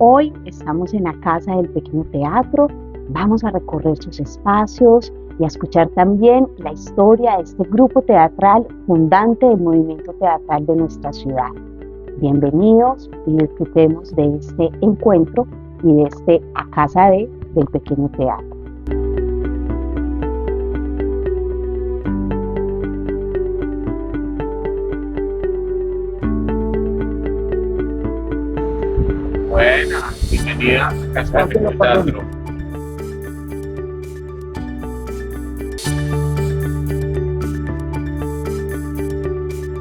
Hoy estamos en la Casa del Pequeño Teatro, vamos a recorrer sus espacios y a escuchar también la historia de este grupo teatral fundante del movimiento teatral de nuestra ciudad. Bienvenidos y disfrutemos de este encuentro y de este A Casa del Pequeño Teatro. Buenas, bienvenida a Casa del Pequeño Teatro.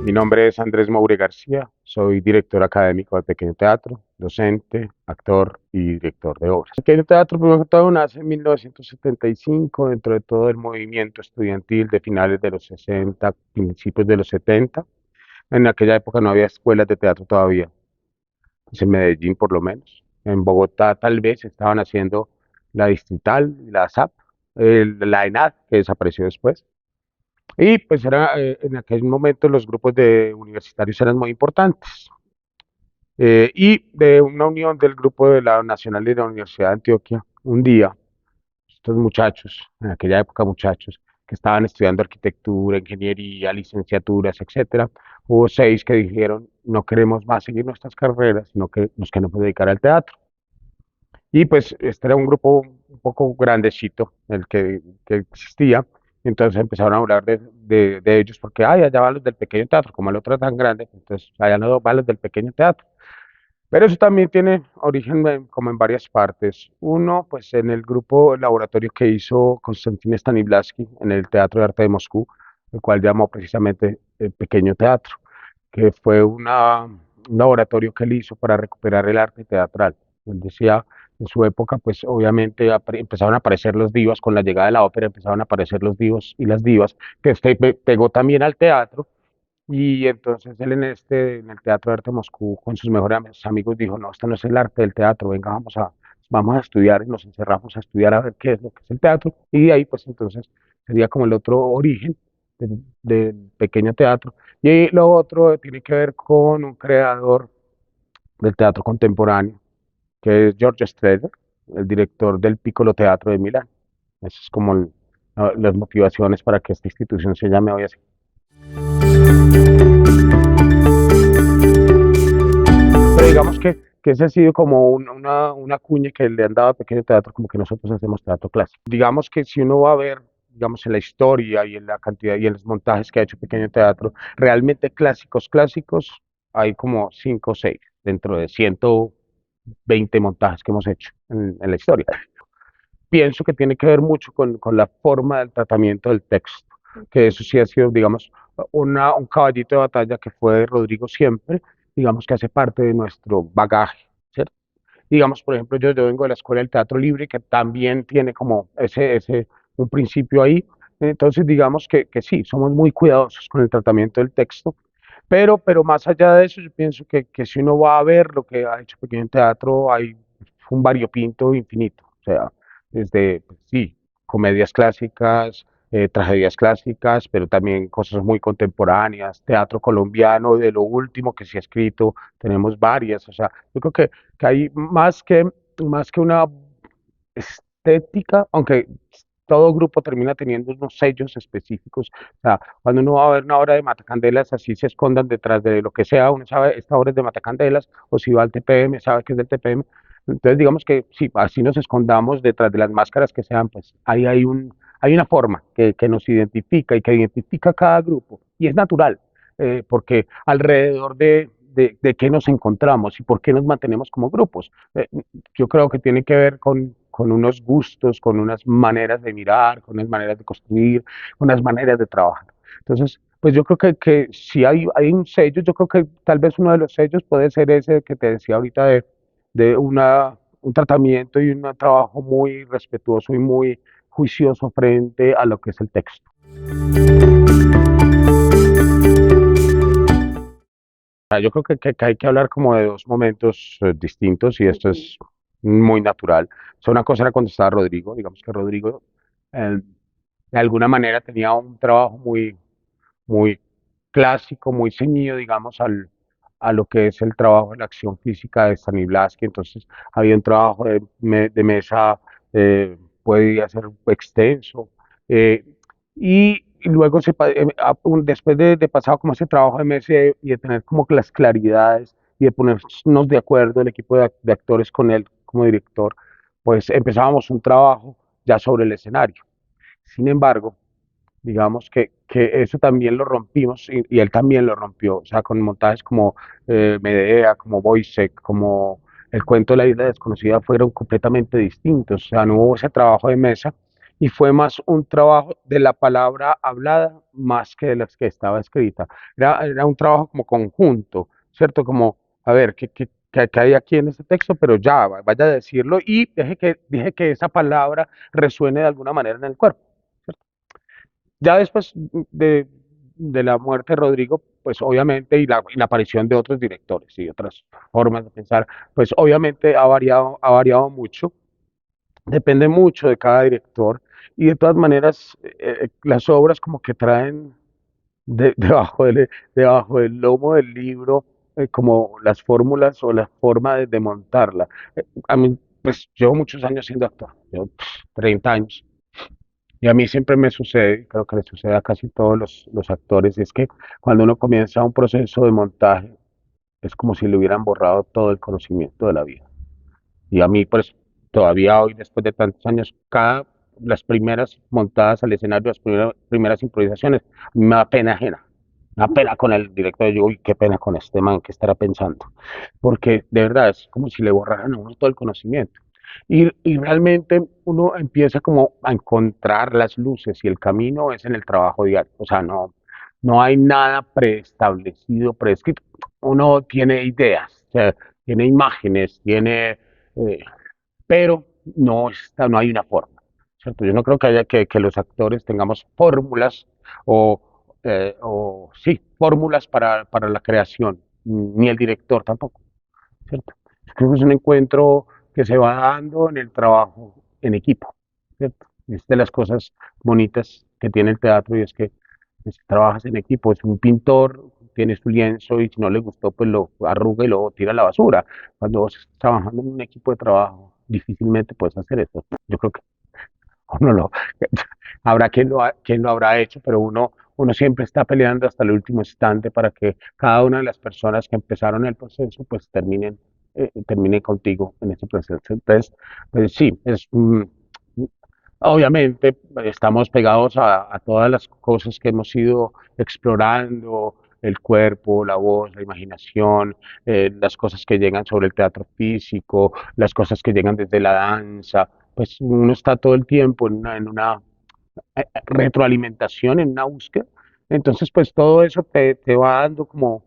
Mi nombre es Andrés Moure García, soy director académico del Pequeño Teatro, docente, actor y director de obras. El Pequeño Teatro, primero que todo, nace en 1975 dentro de todo el movimiento estudiantil de finales de los 60, principios de los 70. En aquella época no había escuelas de teatro todavía, pues en Medellín por lo menos. En Bogotá tal vez estaban haciendo la Distrital, la SAP, la ENAD, que desapareció después. Y pues en aquel momento los grupos de universitarios eran muy importantes. Y de una unión del grupo de la Nacional de la Universidad de Antioquia, un día, estos muchachos, en aquella época muchachos, que estaban estudiando arquitectura, ingeniería, licenciaturas, etcétera, hubo 6 que dijeron, no queremos más seguir nuestras carreras, sino que nos queremos dedicar al teatro. Y pues este era un grupo un poco grandecito, que existía. Entonces empezaron a hablar de ellos porque, ay, allá van los del pequeño teatro, como el otro es tan grande, entonces allá no van los del pequeño teatro. Pero eso también tiene origen como en varias partes. Uno, pues en el grupo laboratorio que hizo Konstantin Stanislavski en el Teatro de Arte de Moscú, el cual llamó precisamente el Pequeño Teatro, que fue un laboratorio que él hizo para recuperar el arte teatral. Él decía, en su época, pues obviamente empezaron a aparecer los divas, con la llegada de la ópera empezaron a aparecer los divos y las divas, que pegó también al teatro, y entonces él en el Teatro de Arte de Moscú, con sus mejores amigos, dijo, no, esto no es el arte del teatro, venga, vamos a estudiar, y nos encerramos a estudiar a ver qué es lo que es el teatro, y de ahí pues entonces sería como el otro origen del pequeño teatro. Y lo otro tiene que ver con un creador del teatro contemporáneo, que es George Strehler, el director del Piccolo Teatro de Milán. Esas es como las motivaciones para que esta institución se llame hoy así. Pero digamos que ese ha sido como una cuña que le han dado a Pequeño Teatro, como que nosotros hacemos teatro clásico. Digamos que si uno va a ver, digamos, en la historia y en la cantidad y en los montajes que ha hecho Pequeño Teatro, realmente clásicos, clásicos, hay como 5 o 6 dentro de 120 montajes que hemos hecho en la historia. Pienso que tiene que ver mucho con la forma del tratamiento del texto, que eso sí ha sido, digamos, un caballito de batalla que fue Rodrigo siempre, digamos que hace parte de nuestro bagaje, ¿cierto? Digamos, por ejemplo, yo vengo de la Escuela del Teatro Libre, que también tiene como un principio ahí. Entonces, digamos que sí, somos muy cuidadosos con el tratamiento del texto, pero más allá de eso, yo pienso que si uno va a ver lo que ha hecho Pequeño Teatro, hay un variopinto infinito. O sea, desde, pues, sí, comedias clásicas, tragedias clásicas, pero también cosas muy contemporáneas, teatro colombiano, de lo último que se ha escrito, tenemos varias. O sea, yo creo que hay más que una estética, aunque todo grupo termina teniendo unos sellos específicos. O sea, cuando uno va a ver una obra de Matacandelas, así se escondan detrás de lo que sea, uno sabe, esta obra es de Matacandelas, o si va al TPM, sabe que es del TPM. Entonces, digamos que si así nos escondamos detrás de las máscaras que sean, pues ahí hay una forma que nos identifica y que identifica a cada grupo, y es natural, porque alrededor de qué nos encontramos y por qué nos mantenemos como grupos. Yo creo que tiene que ver con unos gustos, con unas maneras de mirar, con unas maneras de construir, con unas maneras de trabajar. Entonces, pues yo creo que si hay un sello, yo creo que tal vez uno de los sellos puede ser ese que te decía ahorita de un tratamiento y un trabajo muy respetuoso y muy juicioso frente a lo que es el texto. Yo creo que hay que hablar como de dos momentos distintos, y esto es muy natural. O sea, una cosa era cuando estaba Rodrigo, digamos que Rodrigo de alguna manera tenía un trabajo muy clásico, muy ceñido, digamos, a lo que es el trabajo de la acción física de Stanislavski. Entonces había un trabajo de mesa, podía ser extenso, eh, y luego después de pasado como ese trabajo de mesa y de tener como que las claridades y de ponernos de acuerdo el equipo de actores con él como director, pues empezábamos un trabajo ya sobre el escenario. Sin embargo, digamos que eso también lo rompimos y él también lo rompió, o sea, con montajes como Medea, como Boisek, como El cuento de la isla desconocida fueron completamente distintos, o sea, no hubo ese trabajo de mesa y fue más un trabajo de la palabra hablada más que de las que estaba escrita. Era un trabajo como conjunto, ¿cierto? Como, a ver, ¿qué hay aquí en este texto? Pero ya, vaya a decirlo y deje que esa palabra resuene de alguna manera en el cuerpo. Ya después de la muerte de Rodrigo, pues obviamente, y la aparición de otros directores y otras formas de pensar, pues obviamente ha variado mucho, depende mucho de cada director, y de todas maneras, las obras como que traen debajo del lomo del libro, como las fórmulas o la forma de montarla. A mí, pues llevo muchos años siendo actor, llevo 30 años. Y a mí siempre me sucede, creo que le sucede a casi todos los actores, es que cuando uno comienza un proceso de montaje, es como si le hubieran borrado todo el conocimiento de la vida. Y a mí, pues, todavía hoy, después de tantos años, las primeras montadas al escenario, las primeras improvisaciones, me da pena ajena. Me da pena con el director, yo, uy, qué pena con este man, ¿qué estará pensando? Porque de verdad es como si le borraran a uno todo el conocimiento. Y realmente uno empieza como a encontrar las luces y el camino es en el trabajo diario. O sea, no hay nada preestablecido, prescrito. Uno tiene ideas, o sea, tiene imágenes, eh, pero no hay una forma, ¿cierto? Yo no creo que haya que los actores tengamos fórmulas o sí, fórmulas para la creación, ni el director tampoco, ¿cierto? Yo creo que es un encuentro que se va dando en el trabajo en equipo, ¿cierto? Es de las cosas bonitas que tiene el teatro y es que pues, trabajas en equipo, es un pintor, tiene su lienzo y si no le gustó, pues lo arruga y lo tira a la basura. Cuando vos estás trabajando en un equipo de trabajo, difícilmente puedes hacer eso. Yo creo que uno lo, habrá quien lo habrá hecho, pero uno siempre está peleando hasta el último instante para que cada una de las personas que empezaron el proceso, pues termine contigo en ese proceso. Entonces, pues sí, obviamente estamos pegados a todas las cosas que hemos ido explorando, el cuerpo, la voz, la imaginación, las cosas que llegan sobre el teatro físico, las cosas que llegan desde la danza, pues uno está todo el tiempo en una retroalimentación, en una búsqueda. Entonces, pues todo eso te va dando como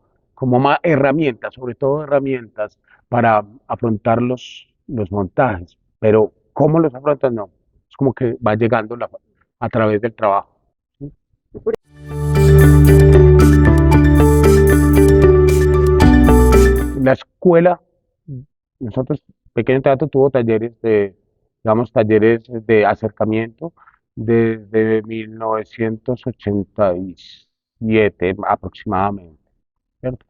más herramientas, sobre todo herramientas para afrontar los montajes. Pero cómo los afrontas, no. Es como que va llegando a través del trabajo. ¿Sí? La escuela, nosotros, Pequeño Teatro tuvo digamos, talleres de acercamiento desde 1987 aproximadamente, ¿cierto?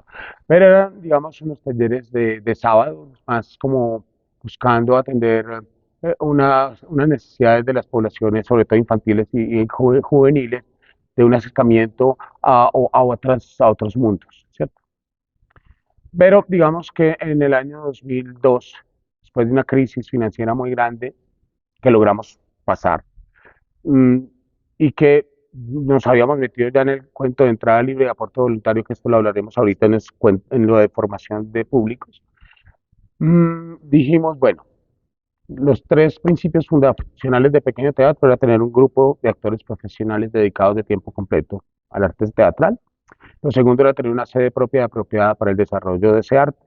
Pero eran, digamos, unos talleres de sábado, más como buscando atender unas necesidades de las poblaciones, sobre todo infantiles y juveniles, de un acercamiento a otros mundos, ¿cierto? Pero digamos que en el año 2002, después de una crisis financiera muy grande que logramos pasar, mm, y que nos habíamos metido ya en el cuento de entrada libre y aporte voluntario, que esto lo hablaremos ahorita en lo de formación de públicos, dijimos, bueno, los tres principios fundacionales de Pequeño Teatro era tener un grupo de actores profesionales dedicados de tiempo completo al arte teatral. Lo segundo era tener una sede propia apropiada para el desarrollo de ese arte.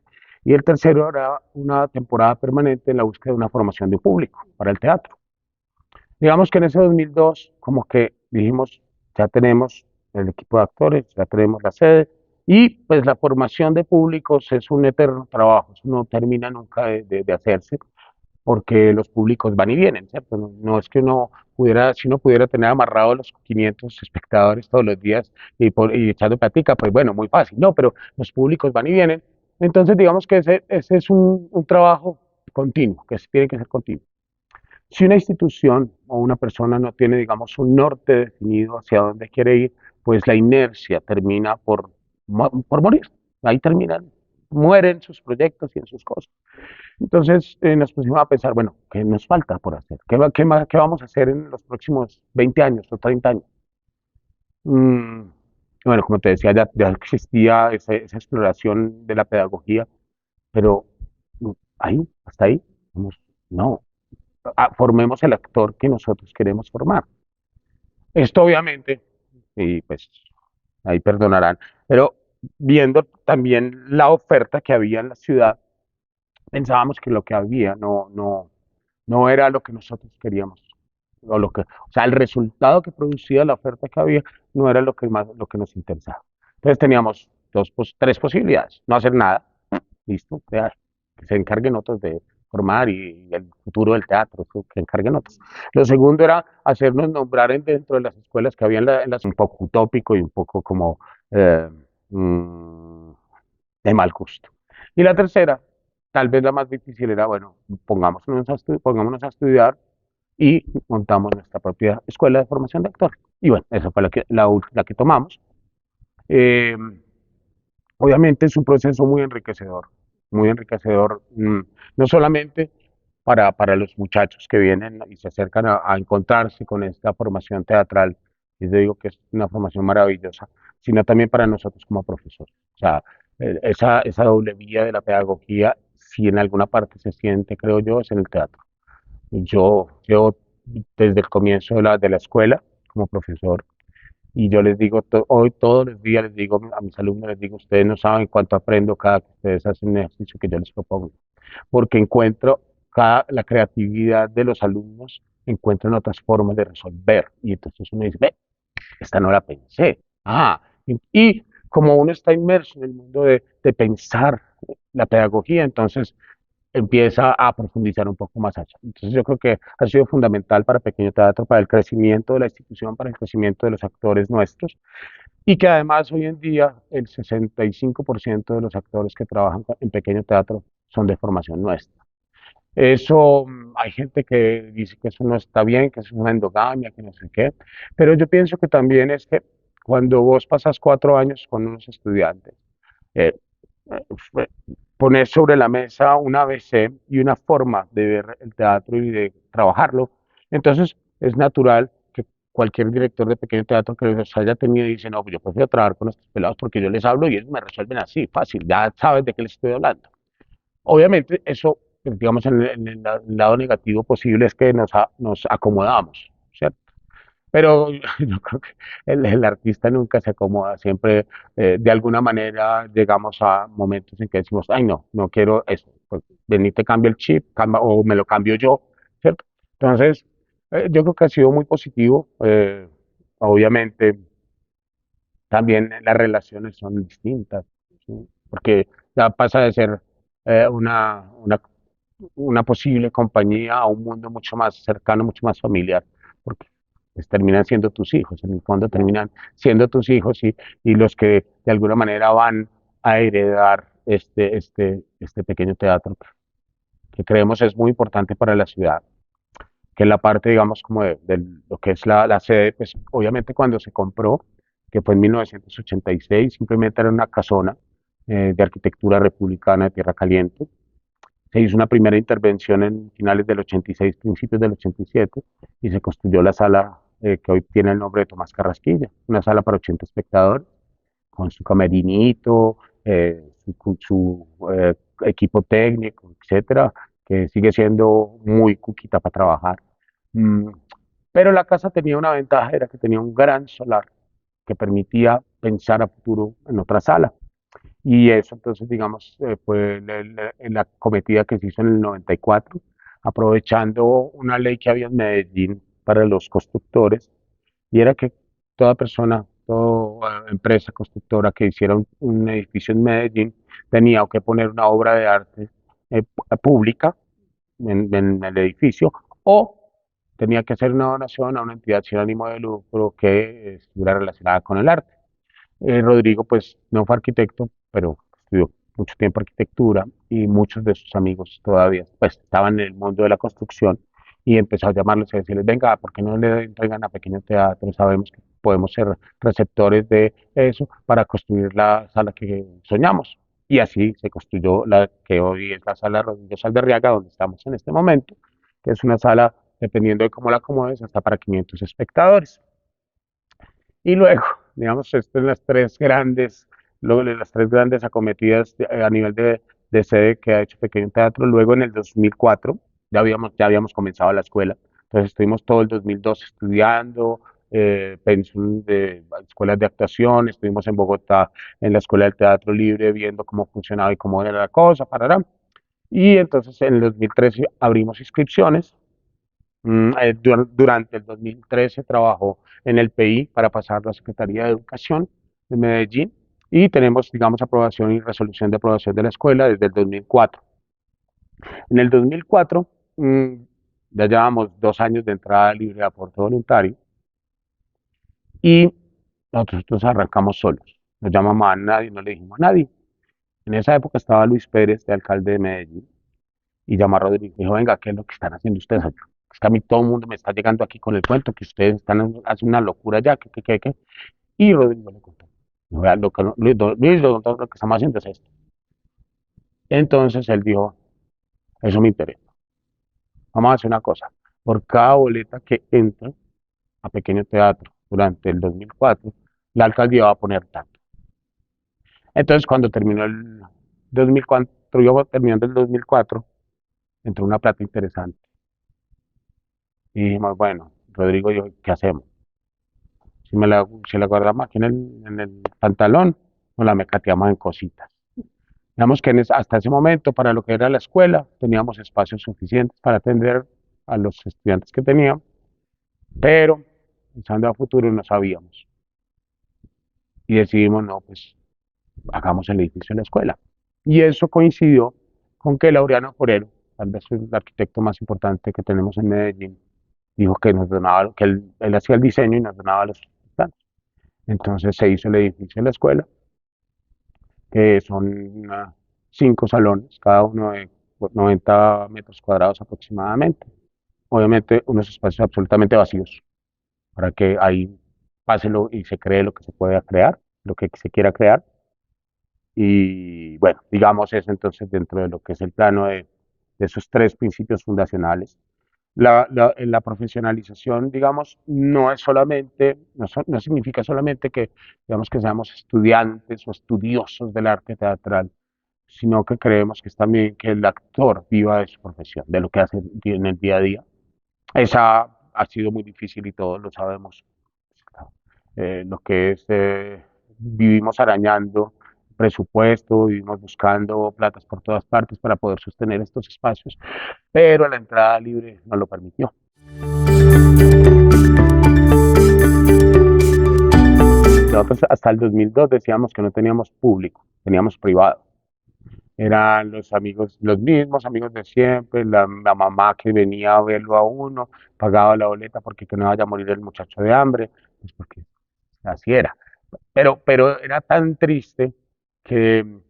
Y el tercero era una temporada permanente en la búsqueda de una formación de público para el teatro. Digamos que en ese 2002, como que dijimos, ya tenemos el equipo de actores, ya tenemos la sede, y pues la formación de públicos es un eterno trabajo, eso no termina nunca de hacerse, porque los públicos van y vienen, ¿cierto? No es que si uno pudiera tener amarrado los 500 espectadores todos los días y echando platica, pues bueno, muy fácil, no, pero los públicos van y vienen Entonces, digamos que ese es un trabajo continuo, tiene que ser continuo. Si una institución o una persona no tiene, digamos, un norte definido hacia dónde quiere ir, pues la inercia termina por morir. Ahí terminan, mueren sus proyectos y en sus cosas. Entonces nos pusimos a pensar, bueno, ¿qué nos falta por hacer? ¿Qué vamos a hacer en los próximos 20 años o 30 años? Mm, bueno, como te decía, ya existía esa exploración de la pedagogía, pero ahí, hasta ahí, no, formemos el actor que nosotros queremos formar. Esto obviamente, y pues ahí perdonarán, pero viendo también la oferta que había en la ciudad, pensábamos que lo que había no era lo que nosotros queríamos. O sea, el resultado que producía la oferta que había no era lo que nos interesaba. Entonces teníamos tres posibilidades. No hacer nada, listo, crear, que se encarguen otros de formar y el futuro del teatro, que encarguen otros. Lo segundo era hacernos nombrar dentro de las escuelas que había en las un poco utópico y un poco como eh, mm, de mal gusto. Y la tercera, tal vez la más difícil, era, bueno, pongámonos a estudiar y montamos nuestra propia escuela de formación de actor. Y bueno, esa fue la que tomamos. Eh, Obviamente es un proceso muy enriquecedor, no solamente para los muchachos que vienen y se acercan a encontrarse con esta formación teatral, y yo digo que es una formación maravillosa, sino también para nosotros como profesores. O sea, esa doble vía de la pedagogía, si en alguna parte se siente, creo yo, es en el teatro. Yo desde el comienzo de la escuela, como profesor, y yo les digo, hoy todos los días les digo a mis alumnos, les digo, ustedes no saben cuánto aprendo cada que ustedes hacen un ejercicio que yo les propongo, porque encuentro la creatividad de los alumnos, encuentran otras formas de resolver. Y entonces uno dice, ve, esta no la pensé. Y como uno está inmerso en el mundo de pensar la pedagogía, entonces empieza a profundizar un poco más allá. Entonces yo creo que ha sido fundamental para Pequeño Teatro, para el crecimiento de la institución, para el crecimiento de los actores nuestros, y que además hoy en día el 65% de los actores que trabajan en Pequeño Teatro son de formación nuestra. Eso, hay gente que dice que eso no está bien, que eso es una endogamia, que no sé qué, pero yo pienso que también es que cuando vos pasas 4 años con unos estudiantes, eh, fue poner sobre la mesa un ABC y una forma de ver el teatro y de trabajarlo. Entonces, es natural que cualquier director de pequeño teatro que los haya tenido dice, no, pues yo prefiero trabajar con estos pelados porque yo les hablo y ellos me resuelven así, fácil, ya sabes de qué les estoy hablando. Obviamente, eso, pues, digamos, en el lado negativo posible es que nos acomodamos, ¿cierto? Pero yo creo que el artista nunca se acomoda, siempre de alguna manera llegamos a momentos en que decimos, ay no quiero eso, pues ven y te cambio el chip, o me lo cambio yo, ¿cierto? Entonces, yo creo que ha sido muy positivo, obviamente también las relaciones son distintas, ¿sí? Porque ya pasa de ser eh, una, una, una posible compañía a un mundo mucho más cercano, mucho más familiar, porque pues, terminan siendo tus hijos, en el fondo terminan siendo tus hijos y los que de alguna manera van a heredar este pequeño teatro que creemos es muy importante para la ciudad, que es la parte, digamos, como de lo que es la sede, pues obviamente cuando se compró, que fue en 1986, simplemente era una casona de arquitectura republicana de Tierra Caliente. Se hizo una primera intervención en finales del 86, principios del 87, y se construyó la sala que hoy tiene el nombre de Tomás Carrasquilla, una sala para 80 espectadores, con su camerinito, su equipo técnico, etcétera, que sigue siendo muy cuquita para trabajar. Mm, Pero la casa tenía una ventaja, era que tenía un gran solar que permitía pensar a futuro en otra sala. Y eso entonces, digamos, fue la cometida que se hizo en el 94, aprovechando una ley que había en Medellín para los constructores, y era que toda persona, toda empresa constructora que hiciera un edificio en Medellín tenía que poner una obra de arte pública en el edificio o tenía que hacer una donación a una entidad sin ánimo de lucro que estuviera relacionada con el arte. Rodrigo, pues, no fue arquitecto, pero estudió mucho tiempo arquitectura y muchos de sus amigos todavía pues estaban en el mundo de la construcción y empezó a llamarlos y a decirles, venga, ¿por qué no le entregan a Pequeño Teatro? Sabemos que podemos ser receptores de eso para construir la sala que soñamos. Y así se construyó la que hoy es la sala Rodrigo Saldarriaga, donde estamos en este momento, que es una sala, dependiendo de cómo la acomodes, hasta para 500 espectadores. Y luego, digamos, esto en las tres grandes, luego de las tres grandes acometidas a nivel de sede que ha hecho Pequeño Teatro. Luego en el 2004 ya habíamos comenzado la escuela, entonces estuvimos todo el 2002 estudiando, pensum de escuelas de actuación, estuvimos en Bogotá en la Escuela del Teatro Libre viendo cómo funcionaba y cómo era la cosa, parará. Y entonces en el 2013 abrimos inscripciones. Durante el 2013 trabajó en el PI para pasar la Secretaría de Educación de Medellín y tenemos, digamos, aprobación y resolución de aprobación de la escuela desde el 2004. En el 2004 ya llevamos 2 años de entrada libre de aporte voluntario y nosotros arrancamos solos. No llamamos a nadie, no le dijimos a nadie. En esa época estaba Luis Pérez, de alcalde de Medellín, y llamó a Rodrigo y dijo, venga, ¿qué es lo que están haciendo ustedes allá? Es que a mí todo el mundo me está llegando aquí con el cuento que ustedes están haciendo una locura ya, que. Y Rodrigo le contó, "No, vea, Luis, lo que estamos haciendo es esto". Entonces él dijo, eso me interesa. Vamos a hacer una cosa. Por cada boleta que entra a Pequeño Teatro durante el 2004, la alcaldía va a poner tanto. Entonces cuando terminó el 2004, yo terminando el 2004, entró una plata interesante. Y dijimos, bueno, Rodrigo, yo, ¿qué hacemos? Si la guardamos aquí en el pantalón, nos la mecateamos en cositas. Digamos que hasta ese momento, para lo que era la escuela, teníamos espacios suficientes para atender a los estudiantes que teníamos, pero pensando a futuro no sabíamos. Y decidimos, no, pues hagamos el edificio de la escuela. Y eso coincidió con que Laureano Forero, tal vez el arquitecto más importante que tenemos en Medellín, dijo que nos donaba, que él hacía el diseño y nos donaba los planos. Entonces se hizo el edificio de la escuela, que son 5 salones, cada uno de 90 metros cuadrados aproximadamente. Obviamente unos espacios absolutamente vacíos, para que ahí pase y se cree lo que se pueda crear, lo que se quiera crear. Y bueno, digamos es entonces dentro de lo que es el plano de esos tres principios fundacionales. La profesionalización, digamos, no es solamente, no significa solamente que, digamos, que seamos estudiantes o estudiosos del arte teatral, sino que creemos que es también que el actor viva de su profesión, de lo que hace en el día a día. Esa ha sido muy difícil y todos lo sabemos. Lo que es, vivimos arañando presupuesto, vivimos buscando platas por todas partes para poder sostener estos espacios, pero la entrada libre no lo permitió. Nosotros hasta el 2002 decíamos que no teníamos público, teníamos privado. Eran los amigos, los mismos amigos de siempre, la mamá que venía a verlo a uno, pagaba la boleta porque que no vaya a morir el muchacho de hambre, pues porque así era. Pero era tan triste que,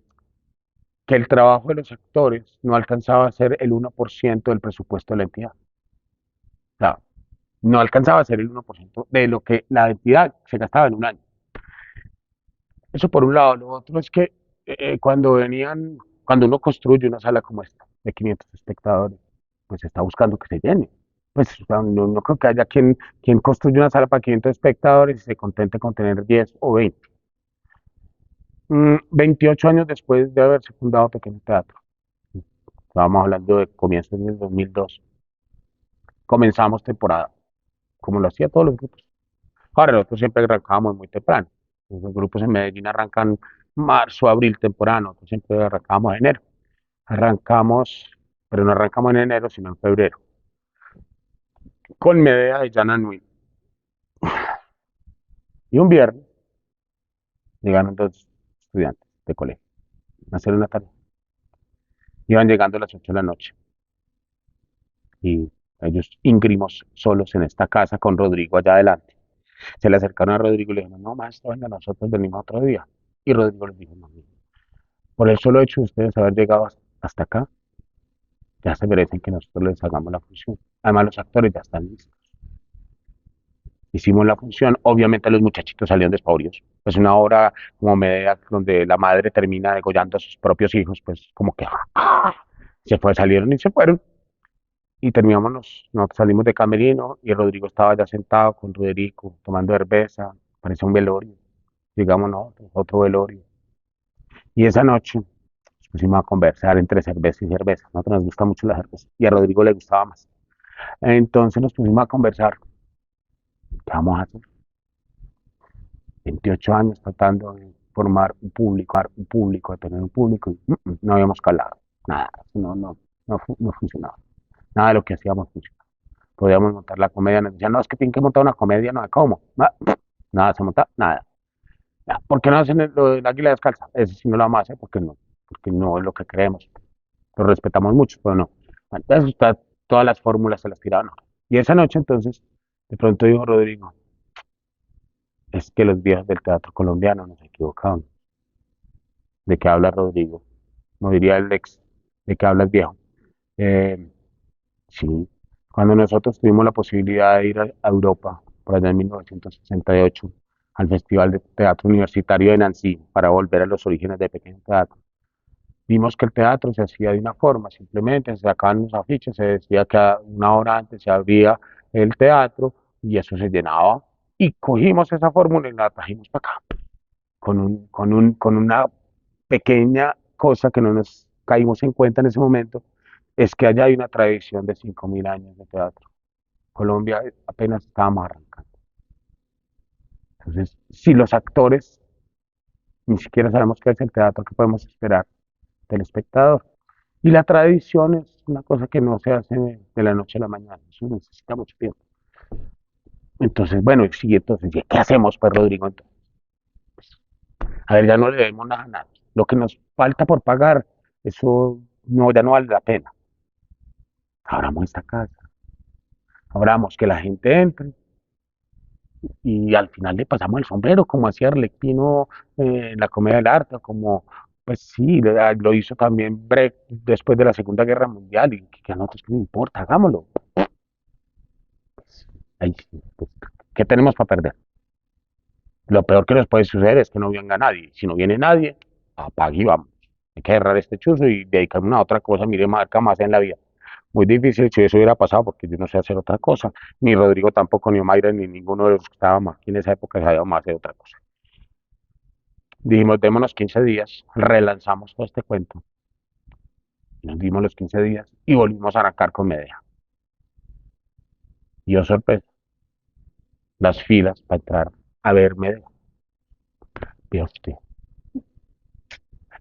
que el trabajo de los actores no alcanzaba a ser el 1% del presupuesto de la entidad. O sea, no alcanzaba a ser el 1% de lo que la entidad se gastaba en un año. Eso por un lado. Lo otro es que cuando uno construye una sala como esta, de 500 espectadores, pues está buscando que se llene. Pues o sea, no creo que haya quien construya una sala para 500 espectadores y se contente con tener 10 o 20. 28 años después de haberse fundado Pequeño Teatro, estábamos hablando de comienzos del 2002, comenzamos temporada, como lo hacía todos los grupos. Ahora, nosotros siempre arrancábamos muy temprano. Los grupos en Medellín arrancan marzo, abril temprano, nosotros siempre arrancábamos en enero. Arrancamos, pero no arrancamos en enero, sino en febrero, con Medea de Jan Anuil. Y un viernes llegaron 2 estudiantes de colegio a hacer una tarea. Iban llegando a las 8 de la noche y ellos íngrimos solos en esta casa con Rodrigo allá adelante. Se le acercaron a Rodrigo y le dijeron, no, maestro, venga, nosotros venimos otro día. Y Rodrigo les dijo, no, Por el solo hecho de ustedes haber llegado hasta acá, ya se merecen que nosotros les hagamos la función. Además, los actores ya están listos. Hicimos la función, obviamente los muchachitos salieron despavoridos. Pues una obra como Medea, donde la madre termina degollando a sus propios hijos, pues como que ¡ah! Salieron y se fueron. Y terminamos, nos salimos de camerino y Rodrigo estaba ya sentado con Roderico, tomando cerveza, parecía un velorio. Digamos, no, otro velorio. Y esa noche nos pusimos a conversar entre cerveza y cerveza. A nosotros nos gusta mucho la cerveza y a Rodrigo le gustaba más. Entonces nos pusimos a conversar. ¿Qué vamos a hacer? 28 años tratando de formar un público, de tener un público, y no habíamos calado, nada, no funcionaba, nada de lo que hacíamos funcionaba. Podíamos montar la comedia, nos decían, no, es que tienen que montar una comedia, no, ¿cómo? Nada, se monta, nada. ¿Por qué no hacen lo del águila descalza? Eso sí no lo vamos a hacer porque no es lo que creemos. Lo respetamos mucho, pero no. Bueno, eso está, todas las fórmulas se las tiraron. Y esa noche entonces, de pronto dijo Rodrigo, es que los viejos del teatro colombiano nos equivocaron. ¿De qué habla Rodrigo? No diría el ex, ¿de qué habla el viejo? Eh, sí, cuando nosotros tuvimos la posibilidad de ir a Europa, por allá en 1968, al Festival de Teatro Universitario de Nancy, para volver a los orígenes de Pequeño Teatro, vimos que el teatro se hacía de una forma, simplemente se sacaban los afiches, se decía que una hora antes se abría el teatro y eso se llenaba. Y cogimos esa fórmula y la trajimos para acá, con una pequeña cosa que no nos caímos en cuenta en ese momento, es que allá hay una tradición de 5.000 años de teatro. Colombia apenas estábamos arrancando. Entonces, si los actores ni siquiera sabemos qué es el teatro, ¿qué podemos esperar del espectador? Y la tradición es una cosa que no se hace de la noche a la mañana, eso necesita mucho tiempo. Entonces, bueno, sí, entonces, ¿qué hacemos, pues, Rodrigo? Entonces, a ver, ya no le debemos nada a nadie. Lo que nos falta por pagar, eso no, ya no vale la pena. Abramos esta casa, abramos que la gente entre y al final le pasamos el sombrero, como hacía Arlecchino en la Comedia del Arte, como, pues sí, lo hizo también Brecht después de la Segunda Guerra Mundial, y que a nosotros qué nos importa, hagámoslo. Ahí sí, pues, ¿qué tenemos para perder? Lo peor que nos puede suceder es que no venga nadie. Si no viene nadie, apague y vamos. Hay que cerrar este chuzo y dedicarme a otra cosa, mire, marca más en la vida. Muy difícil si eso hubiera pasado, porque yo no sé hacer otra cosa. Ni Rodrigo tampoco, ni Omaira, ni ninguno de los que estábamos aquí en esa época sabíamos hacer otra cosa. Dijimos, démonos 15 días, relanzamos todo este cuento. Nos dimos los 15 días y volvimos a arrancar con Medea. Y oh sorpresa, las filas para entrar a ver Medea. Vea usted.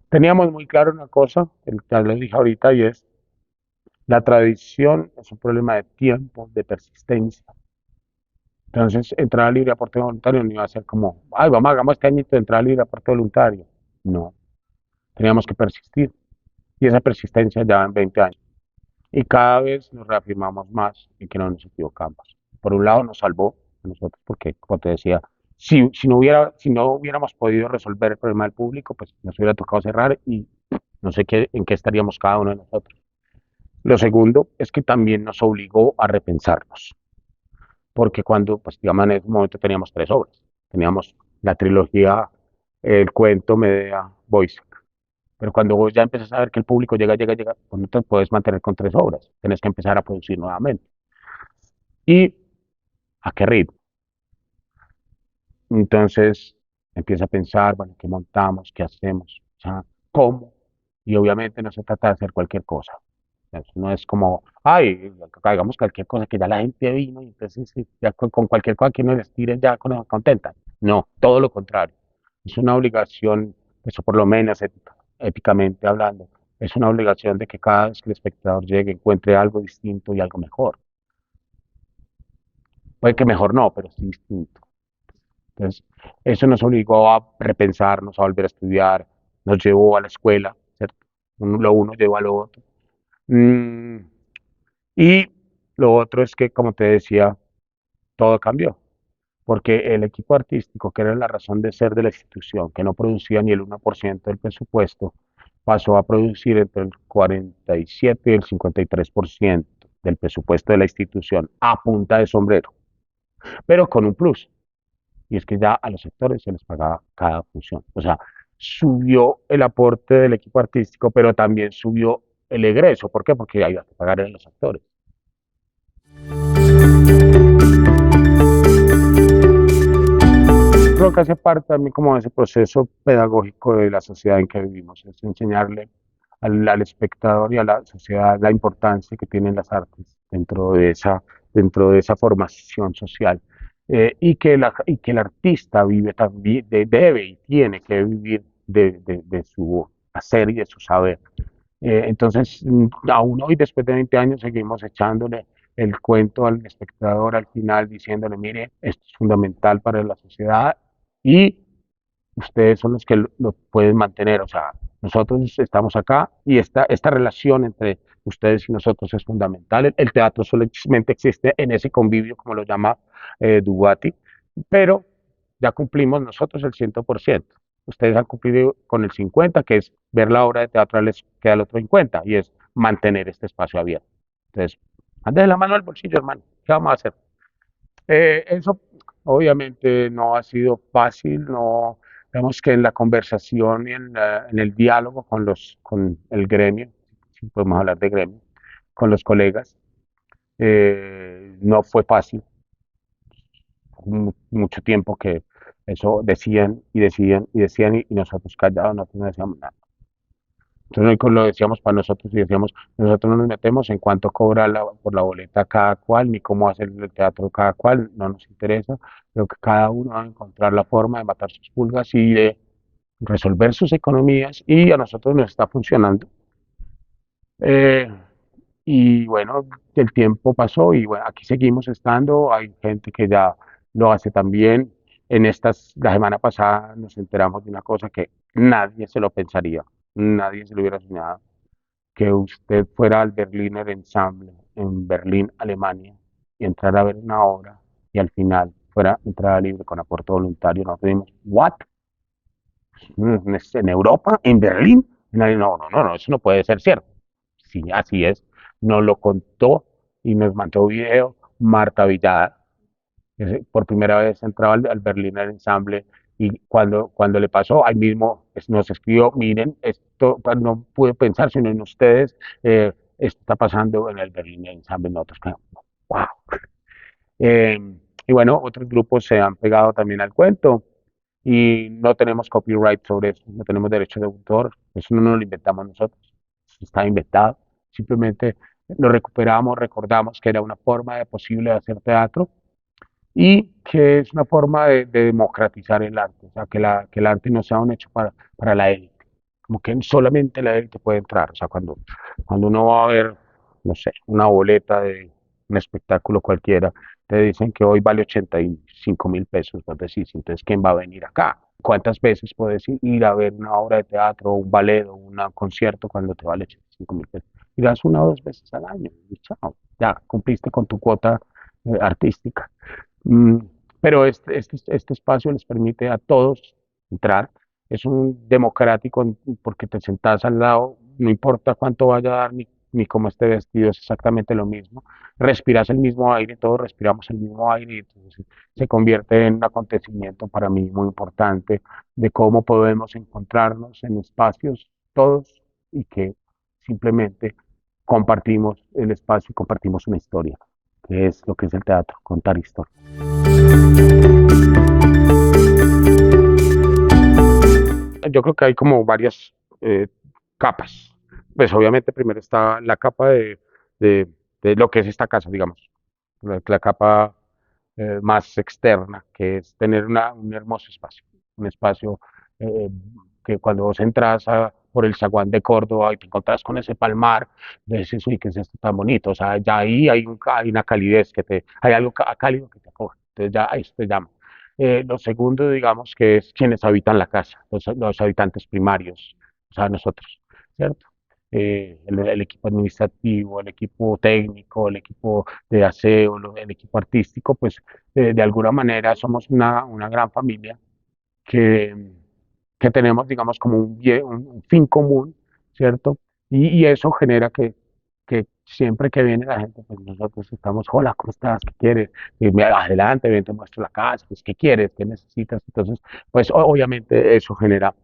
Teníamos muy claro una cosa, ya lo dije ahorita, y es, la tradición es un problema de tiempo, de persistencia. Entonces, entrada libre aporte voluntario no iba a ser como, ay, vamos, hagamos este añito de entrada libre aporte voluntario. No, teníamos que persistir. Y esa persistencia ya en 20 años. Y cada vez nos reafirmamos más en que no nos equivocamos. Por un lado, nos salvó a nosotros, porque, como te decía, si no hubiéramos podido resolver el problema del público, pues nos hubiera tocado cerrar y no sé en qué estaríamos cada uno de nosotros. Lo segundo es que también nos obligó a repensarnos, porque cuando, pues digamos, en ese momento teníamos tres obras. Teníamos la trilogía, el cuento, Medea, Boyce. Pero cuando vos ya empiezas a ver que el público llega, pues no te puedes mantener con tres obras. Tienes que empezar a producir nuevamente. ¿Y a qué ritmo? Entonces empieza a pensar, bueno, ¿qué montamos? ¿Qué hacemos? O sea, ¿cómo? Y obviamente no se trata de hacer cualquier cosa. No es como, ay, hagamos cualquier cosa que ya la gente vino y entonces sí, ya con cualquier cosa que nos les tire ya contenta. No, todo lo contrario. Es una obligación, eso por lo menos éticamente hablando, es una obligación de que cada vez que el espectador llegue encuentre algo distinto y algo mejor. Puede que mejor no, pero sí distinto. Entonces, eso nos obligó a repensarnos, a volver a estudiar, nos llevó a la escuela, ¿cierto? Lo uno llevó a lo otro. Mm, y lo otro es que, como te decía, todo cambió, porque el equipo artístico, que era la razón de ser de la institución, que no producía ni el 1% del presupuesto, pasó a producir entre el 47 y el 53% del presupuesto de la institución a punta de sombrero, pero con un plus, y es que ya a los sectores se les pagaba cada función. O sea, subió el aporte del equipo artístico, pero también subió el egreso. ¿Por qué? Porque había que pagar a los actores. Creo que hace parte también como de ese proceso pedagógico de la sociedad en que vivimos, es enseñarle al espectador y a la sociedad la importancia que tienen las artes dentro de esa formación social. Y que el artista vive también, debe y tiene que vivir de su hacer y de su saber. Entonces, aún hoy, después de 20 años, seguimos echándole el cuento al espectador al final, diciéndole, mire, esto es fundamental para la sociedad y ustedes son los que lo pueden mantener. O sea, nosotros estamos acá y esta relación entre ustedes y nosotros es fundamental. El teatro solamente existe en ese convivio, como lo llama Dugatti, pero ya cumplimos nosotros el 100%. Ustedes han cumplido con el 50%, que es ver la obra de teatro, les queda el otro 50%, y es mantener este espacio abierto. Entonces, ande la mano al bolsillo, hermano. ¿Qué vamos a hacer? Eso obviamente no ha sido fácil, no, vemos que en la conversación y en el diálogo con el gremio, si podemos hablar de gremio, con los colegas, no fue fácil. Mucho tiempo que eso decían y decían y decían y nosotros callados no decíamos nada. Entonces lo decíamos para nosotros y decíamos, nosotros no nos metemos en cuánto cobra por la boleta cada cual, ni cómo hacer el teatro cada cual, no nos interesa. Creo que cada uno va a encontrar la forma de matar sus pulgas y de resolver sus economías y a nosotros nos está funcionando. Eh, y bueno, el tiempo pasó y bueno, aquí seguimos estando, hay gente que ya lo hace también. La semana pasada nos enteramos de una cosa que nadie se lo pensaría, nadie se lo hubiera soñado que usted fuera al Berliner Ensemble en Berlín, Alemania, y entrara a ver una obra y al final fuera entrada libre con aporte voluntario. Nos dimos, ¿what? ¿En Europa? ¿En Berlín? No, eso no puede ser cierto. Sí, así es. Nos lo contó y nos mandó video Marta Villada. Por primera vez entraba al Berliner Ensemble y cuando le pasó, ahí mismo nos escribió, miren, esto pues, no pude pensar sino en ustedes, esto está pasando en el Berliner Ensemble, nosotros, wow. Eh, y bueno, otros grupos se han pegado también al cuento y no tenemos copyright sobre eso, no tenemos derecho de autor, eso no nos lo inventamos nosotros, eso está inventado, simplemente lo recuperamos, recordamos que era una forma de posible de hacer teatro y que es una forma de democratizar el arte, o sea, que el arte no sea un hecho para la élite, como que solamente la élite puede entrar, o sea, cuando uno va a ver, no sé, una boleta de un espectáculo cualquiera, te dicen que hoy vale 85.000 pesos, vos decís, entonces, ¿quién va a venir acá? ¿Cuántas veces puedes ir a ver una obra de teatro, un ballet o un concierto cuando te vale 85.000 pesos? Irás una o dos veces al año y chao, ya cumpliste con tu cuota artística. Mm, pero este espacio les permite a todos entrar. Es un democrático porque te sentás al lado, no importa cuánto vaya a dar ni cómo esté vestido, es exactamente lo mismo. Respiras el mismo aire, todos respiramos el mismo aire y entonces se convierte en un acontecimiento para mí muy importante de cómo podemos encontrarnos en espacios todos y que simplemente compartimos el espacio y compartimos una historia, que es lo que es el teatro, contar historias. Yo creo que hay como varias capas. Pues obviamente primero está la capa de, de lo que es esta casa, digamos, la capa más externa, que es tener un hermoso espacio, un espacio eh, que cuando vos entras por el zaguán de Córdoba y te encontrás con ese palmar, dices, uy, ¿qué es esto tan bonito? O sea, ya ahí hay una calidez hay algo cálido que te acoge, entonces ya ahí te llama. Lo segundo, digamos, que es quienes habitan la casa, los habitantes primarios, o sea, nosotros, ¿cierto? El equipo administrativo, el equipo técnico, el equipo de aseo, el equipo artístico, pues de alguna manera somos una gran familia que, que tenemos, digamos, como un fin común ¿cierto? Y eso genera que siempre que viene la gente, pues nosotros estamos, hola, ¿cómo estás? ¿Qué quieres? Adelante, ven, te muestro la casa, pues, ¿qué quieres? ¿Qué necesitas? Entonces, pues obviamente eso genera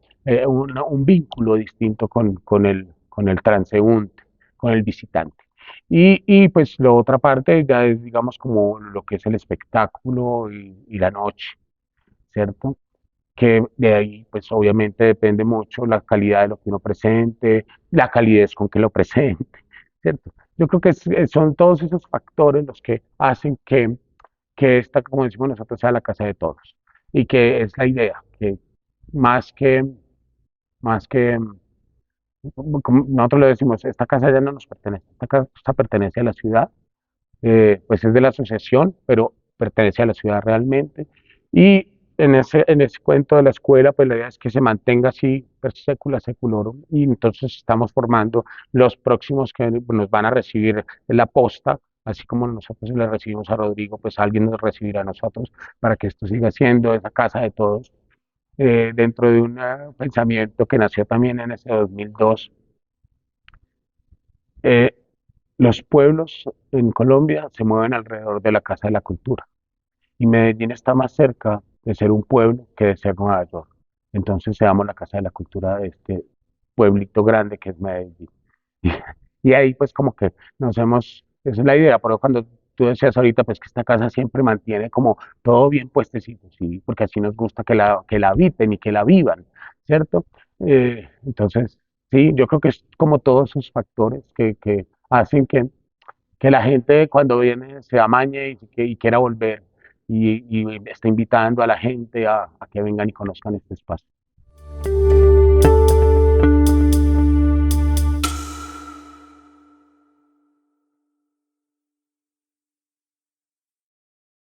un vínculo distinto con el transeúnte, con el visitante. Y pues la otra parte ya es, digamos, como lo que es el espectáculo y la noche, ¿cierto? Que de ahí, pues obviamente depende mucho la calidad de lo que uno presente, la calidez con que lo presente, ¿cierto? Yo creo que son todos esos factores los que hacen que esta, como decimos nosotros, sea la casa de todos. Y que es la idea, que más que, más que, como nosotros le decimos, esta casa ya no nos pertenece, esta casa pertenece a la ciudad, pues es de la asociación, pero pertenece a la ciudad realmente. Y en ese cuento de la escuela, pues la idea es que se mantenga así, per secula seculorum, y entonces estamos formando los próximos que nos van a recibir en la posta, así como nosotros le recibimos a Rodrigo, pues alguien nos recibirá a nosotros para que esto siga siendo esa casa de todos, dentro de un pensamiento que nació también en ese 2002. eh, los pueblos en Colombia se mueven alrededor de la Casa de la Cultura y Medellín está más cerca de ser un pueblo que de ser Nueva York. Entonces seamos la Casa de la Cultura de este pueblito grande que es Medellín. Y ahí pues como que nos hemos, esa es la idea, pero cuando tú decías ahorita pues que esta casa siempre mantiene como todo bien puestecito, sí, porque así nos gusta que la habiten y que la vivan, ¿cierto? Entonces, sí, yo creo que es como todos esos factores que hacen que la gente cuando viene se amañe y quiera volver y está invitando a la gente a que vengan y conozcan este espacio.